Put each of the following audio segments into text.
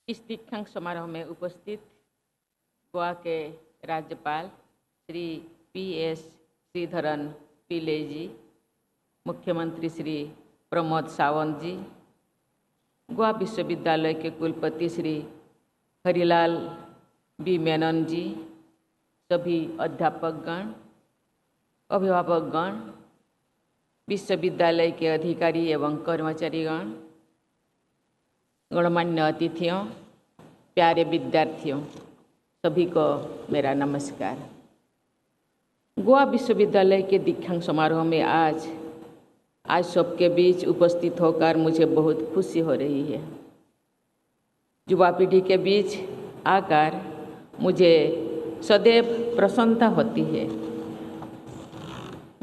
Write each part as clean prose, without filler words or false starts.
इस दीक्षांत समारोह में उपस्थित गोवा के राज्यपाल श्री PS श्रीधरन पिल्ले जी, मुख्यमंत्री श्री प्रमोद सावंत जी, गोवा विश्वविद्यालय के कुलपति श्री हरिलाल बी मेनन जी, सभी अध्यापकगण, अभिभावकगण, विश्वविद्यालय के अधिकारी एवं कर्मचारीगण, गणमान्य अतिथियों, प्यारे विद्यार्थियों, सभी को मेरा नमस्कार। गोवा विश्वविद्यालय के दीक्षांत समारोह में आज सबके बीच उपस्थित होकर मुझे बहुत खुशी हो रही है। युवा पीढ़ी के बीच आकर मुझे सदैव प्रसन्नता होती है।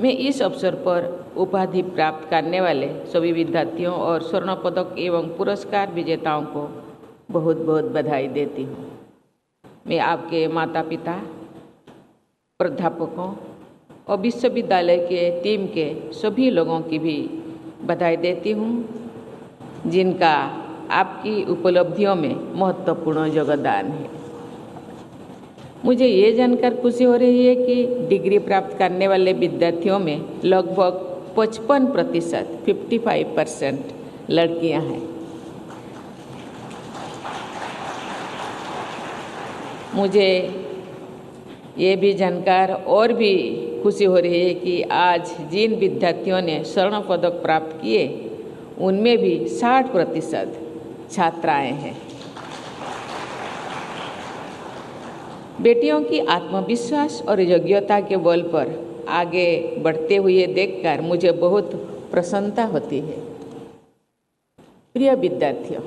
मैं इस अवसर पर उपाधि प्राप्त करने वाले सभी विद्यार्थियों और स्वर्ण पदक एवं पुरस्कार विजेताओं को बहुत बहुत बधाई देती हूँ। मैं आपके माता पिता, प्राध्यापकों और विश्वविद्यालय के टीम के सभी लोगों की भी बधाई देती हूँ, जिनका आपकी उपलब्धियों में महत्वपूर्ण योगदान है। मुझे ये जानकर खुशी हो रही है कि डिग्री प्राप्त करने वाले विद्यार्थियों में लगभग 55% 55% लड़कियां हैं। मुझे ये भी जानकर और भी खुशी हो रही है कि आज जिन विद्यार्थियों ने स्वर्ण पदक प्राप्त किए, उनमें भी 60% छात्राएं हैं। बेटियों की आत्मविश्वास और योग्यता के बल पर आगे बढ़ते हुए देखकर मुझे बहुत प्रसन्नता होती है। प्रिय विद्यार्थियों,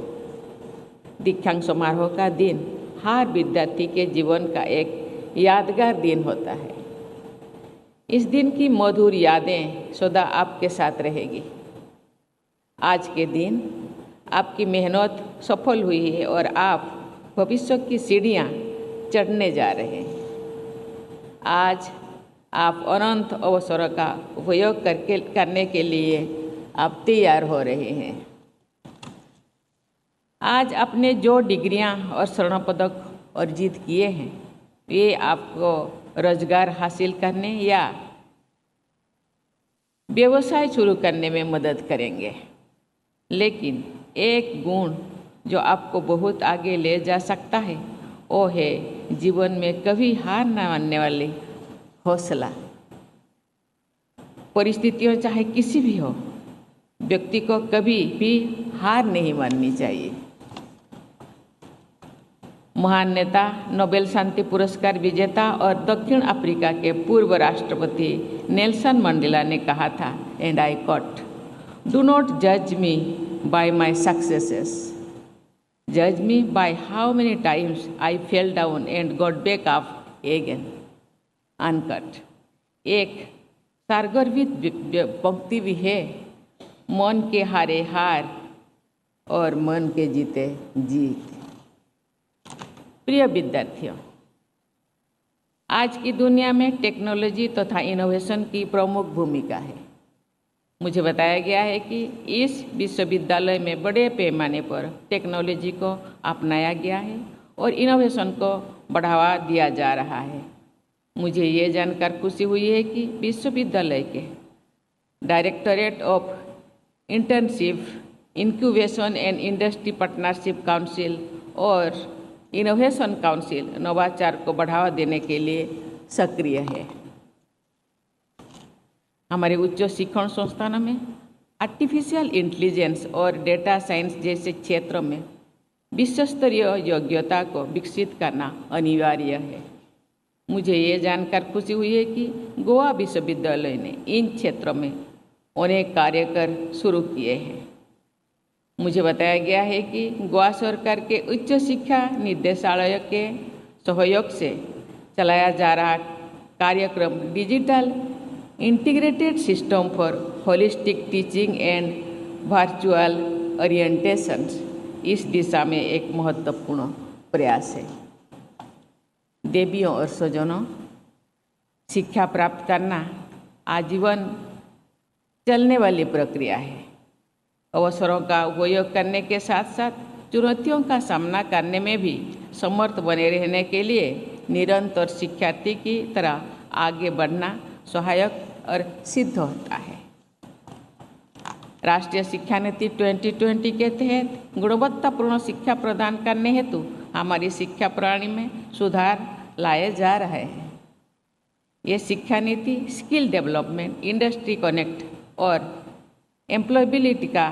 दीक्षांत समारोह का दिन हर विद्यार्थी के जीवन का एक यादगार दिन होता है। इस दिन की मधुर यादें सदा आपके साथ रहेगी। आज के दिन आपकी मेहनत सफल हुई है और आप भविष्य की सीढ़ियाँ चढ़ने जा रहे हैं। आज आप अनंत अवसरों का उपयोग करने के लिए आप तैयार हो रहे हैं। आज आपने जो डिग्रियां और स्वर्ण पदक अर्जित किए हैं, ये आपको रोजगार हासिल करने या व्यवसाय शुरू करने में मदद करेंगे। लेकिन एक गुण जो आपको बहुत आगे ले जा सकता है, वो है जीवन में कभी हार न मानने वाली हौसला। परिस्थितियों चाहे किसी भी हो, व्यक्ति को कभी भी हार नहीं माननी चाहिए। महान नेता, नोबेल शांति पुरस्कार विजेता और दक्षिण अफ्रीका के पूर्व राष्ट्रपति नेल्सन मंडेला ने कहा था, and I quote, "do not जज me by my successes, judge me by how many times I fell down and got back up again." Uncut. एक सारगर्भित पंक्ति भी है, मन के हारे हार और मन के जीते जीत। प्रिय विद्यार्थियों, आज की दुनिया में टेक्नोलॉजी तथा इनोवेशन की प्रमुख भूमिका है। मुझे बताया गया है कि इस विश्वविद्यालय में बड़े पैमाने पर टेक्नोलॉजी को अपनाया गया है और इनोवेशन को बढ़ावा दिया जा रहा है। मुझे ये जानकर खुशी हुई है कि विश्वविद्यालय के directorate of internship, incubation and industry partnership council और इनोवेशन काउंसिल नवाचार को बढ़ावा देने के लिए सक्रिय है। हमारे उच्च शिक्षण संस्थानों में आर्टिफिशियल इंटेलिजेंस और डेटा साइंस जैसे क्षेत्रों में विश्वस्तरीय योग्यता को विकसित करना अनिवार्य है। मुझे ये जानकर खुशी हुई है कि गोवा विश्वविद्यालय ने इन क्षेत्रों में अनेक कार्यक्रम शुरू किए हैं। मुझे बताया गया है कि गोवा सरकार के उच्च शिक्षा निदेशालय के सहयोग से चलाया जा रहा कार्यक्रम digital integrated system for holistic teaching and virtual orientation इस दिशा में एक महत्वपूर्ण प्रयास है। देवियों और स्वजनों, शिक्षा प्राप्त करना आजीवन चलने वाली प्रक्रिया है। अवसरों का उपयोग करने के साथ साथ चुनौतियों का सामना करने में भी समर्थ बने रहने के लिए निरंतर शिक्षार्थी की तरह आगे बढ़ना सहायक और सिद्ध होता है। राष्ट्रीय शिक्षा नीति 2020 के तहत गुणवत्तापूर्ण शिक्षा प्रदान करने हेतु हमारी शिक्षा प्रणाली में सुधार लाए जा रहे हैं। ये शिक्षा नीति स्किल डेवलपमेंट, इंडस्ट्री कनेक्ट और एम्प्लॉयबिलिटी का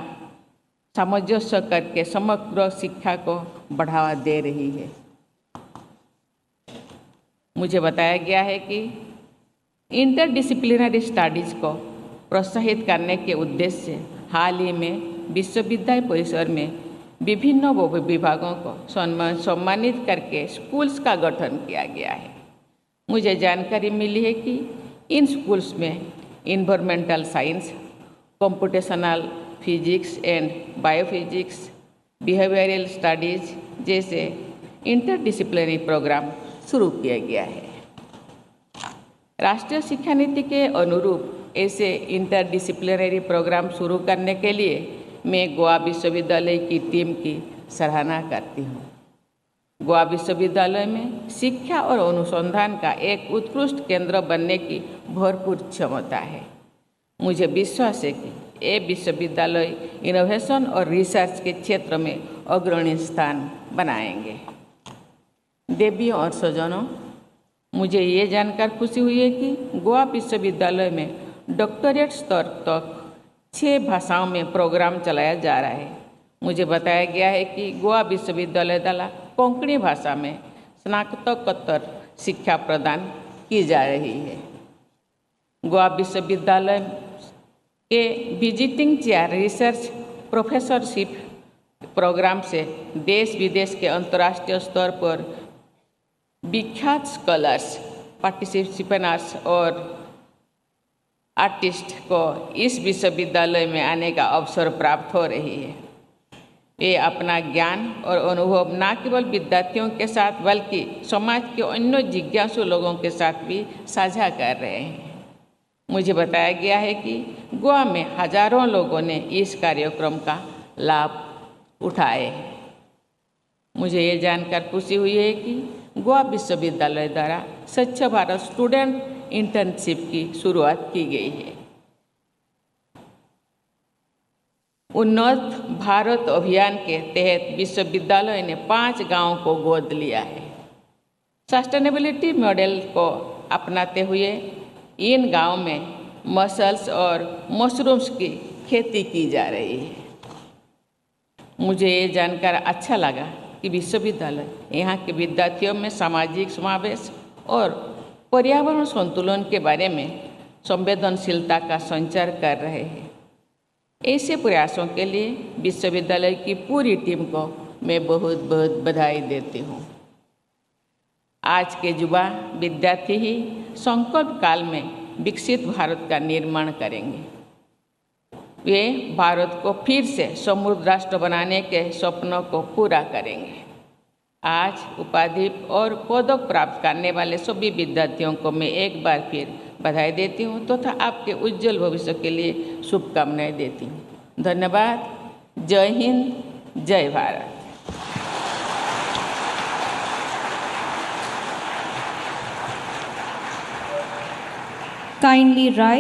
सामंजस्य करके समग्र शिक्षा को बढ़ावा दे रही है। मुझे बताया गया है कि इंटरडिसिप्लिनरी स्टडीज़ को प्रोत्साहित करने के उद्देश्य से हाल ही में विश्वविद्यालय परिसर में विभिन्न विभागों को सम्मानित करके स्कूल्स का गठन किया गया है। मुझे जानकारी मिली है कि इन स्कूल्स में environmental science, computational physics and biophysics, behavioural studies जैसे इंटरडिसिप्लिनरी प्रोग्राम शुरू किया गया है। राष्ट्रीय शिक्षा नीति के अनुरूप ऐसे इंटरडिसिप्लिनरी प्रोग्राम शुरू करने के लिए मैं गोवा विश्वविद्यालय की टीम की सराहना करती हूँ। गोवा विश्वविद्यालय में शिक्षा और अनुसंधान का एक उत्कृष्ट केंद्र बनने की भरपूर क्षमता है। मुझे विश्वास है कि ये विश्वविद्यालय इनोवेशन और रिसर्च के क्षेत्र में अग्रणी स्थान बनाएंगे। देवियों और सज्जनों, मुझे ये जानकर खुशी हुई है कि गोवा विश्वविद्यालय में डॉक्टरेट स्तर तक 6 भाषाओं में प्रोग्राम चलाया जा रहा है। मुझे बताया गया है कि गोवा विश्वविद्यालय द्वारा कोंकणी भाषा में स्नातकोत्तर शिक्षा प्रदान की जा रही है। गोवा विश्वविद्यालय के visiting chair research professorship program से देश विदेश के अंतर्राष्ट्रीय स्तर पर विख्यात स्कॉलर्स, पार्टिसिपेंट्स और आर्टिस्ट को इस विश्वविद्यालय में आने का अवसर प्राप्त हो रही है। वे अपना ज्ञान और अनुभव न केवल विद्यार्थियों के साथ बल्कि समाज के अन्य जिज्ञासु लोगों के साथ भी साझा कर रहे हैं। मुझे बताया गया है कि गोवा में हजारों लोगों ने इस कार्यक्रम का लाभ उठाए हैं। मुझे ये जानकर खुशी हुई है कि गोवा विश्वविद्यालय द्वारा स्वच्छ भारत स्टूडेंट इंटर्नशिप की शुरुआत की गई है। उन्नत भारत अभियान के तहत विश्वविद्यालय ने 5 गांवों को गोद लिया है। सस्टेनेबिलिटी मॉडल को अपनाते हुए इन गांवों में मसल्स और मशरूम्स की खेती की जा रही है। मुझे ये जानकर अच्छा लगा कि विश्वविद्यालय यहाँ के विद्यार्थियों में सामाजिक समावेश और पर्यावरण संतुलन के बारे में संवेदनशीलता का संचार कर रहे हैं। ऐसे प्रयासों के लिए विश्वविद्यालय की पूरी टीम को मैं बहुत बहुत बधाई देती हूँ। आज के युवा विद्यार्थी ही संकल्प काल में विकसित भारत का निर्माण करेंगे। वे भारत को फिर से समृद्ध राष्ट्र बनाने के सपनों को पूरा करेंगे। आज उपाधि और पदक प्राप्त करने वाले सभी विद्यार्थियों को मैं एक बार फिर बधाई देती हूँ तथा आपके उज्जवल भविष्य के लिए शुभकामनाएं देती हूँ। धन्यवाद। जय हिंद, जय भारत। Kindly rise.